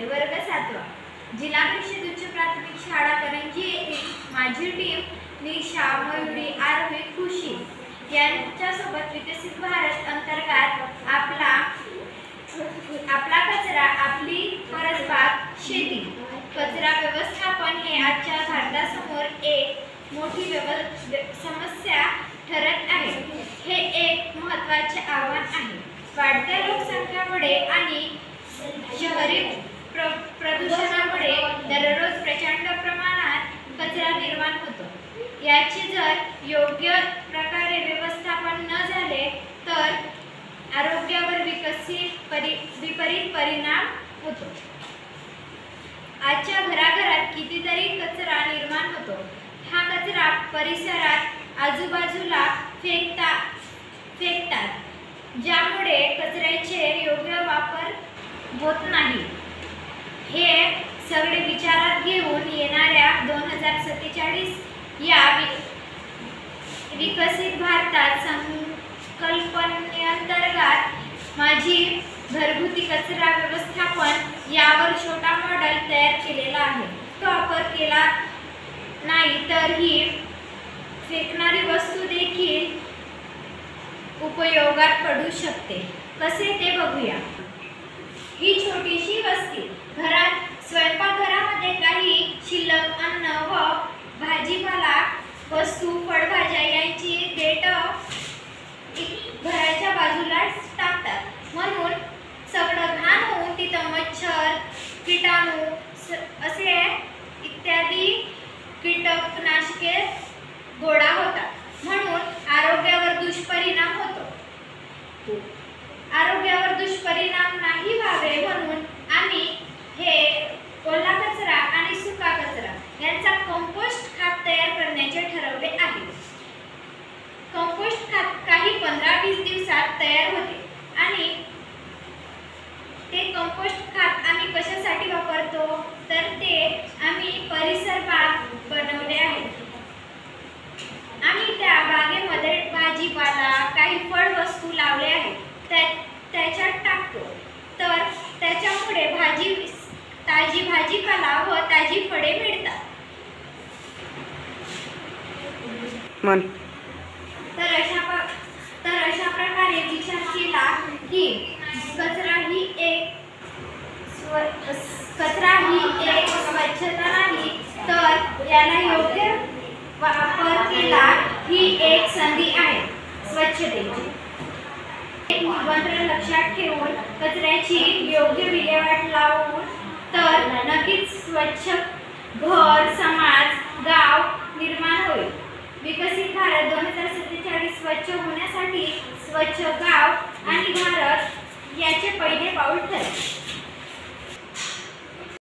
आहे। वर्ग 7वा। जिल्हा परिषद उच्च प्राथमिक शाळा करंजी येथील माझी टीम निशा, मयुरी, आरोही, खुशी यांच्यासोबत विकसित भारत अंतर्गत आपला कचरा आपली परसबाग शेती कचरा व्यवस्थापन हे आजच्या भारतासमोर एक मोठी समस्या ठरत आहे। हे एक महत्त्वाचे आव्हान आहे। वाढत्या लोकसंख्येमुळे आणि शहरी प्रदूषणामुळे दररोज प्रचंड प्रमाणात कचरा निर्माण होतो। याचे जर योग्य प्रकारे व्यवस्थापन न झाले तर आरोग्यावर विपरीत परिणाम होतो। आजच्या घराघरात कितीतरी कचरा निर्माण होतो। हा कचरा परिसरात आजूबाजूला फेकतात, ज्यामुळे कचऱ्याचे योग्य वापर होत नाही। हे सगळे विचारात घेऊन येणाऱ्या 2047 या विकसित भारतात संकल्पनेअंतर्गत माझी घरगुती कचरा व्यवस्थापन यावर छोटा मॉडेल तयार केलेला आहे। तो वापर केला नाही तर ही फेकणारी वस्तू देखील उपयोगात पडू शकते। कसे ते बघूया। ही छोटीशी वस्ती स्वयंपाकघरामध्ये काही शिल्लक अन्न व भाजीपाला वस्तू, फळभाज्या यांची देठ घराच्या बाजूला टाकतात। म्हणून सगळं घाण होऊन तिथं मच्छर, कीटाणू असे इत्यादी कीटकनाशके गोळा होतात। म्हणून आरोग्यावर दुष्परिणाम होतो। आरोग्यावर दुष्परिणाम नाही व्हावे म्हणून आम्ही हे ओला कचरा आणि सुका कचरा यांचा कंपोस्ट खत तयार करण्याचे ठरवले आहे। कंपोस्ट खत काही 15-20 दिवसात तयार होते आणि ते कंपोस्ट खत आम्ही कशासाठी वापरतो तर ते आम्ही परिसर बाग बनवले आहे। आम्ही त्या बागेमध्ये भाजीपाला, काही फळ वस्तू लावले आहेत, त्याच्यात टाकतो तर त्याच्यामुळे ताजी भाजीपाला व ताजी फळे मिळतात। तर अशा प्रकारे विचार केला की कचरा ही एक स्वच्छता नाही तर याला योग्य वापर केला ही एक संधी आहे स्वच्छतेची। मंत्र लक्षात ठेवून कचऱ्याची योग्य विल्हेवाट लावून तर नक्कीच स्वच्छ घर, समाज, गाव निर्माण होईल। विकसित भारत 2047 स्वच्छ होण्यासाठी स्वच्छ गाव आणि भारत याचे पहिले पाऊल ठरेल।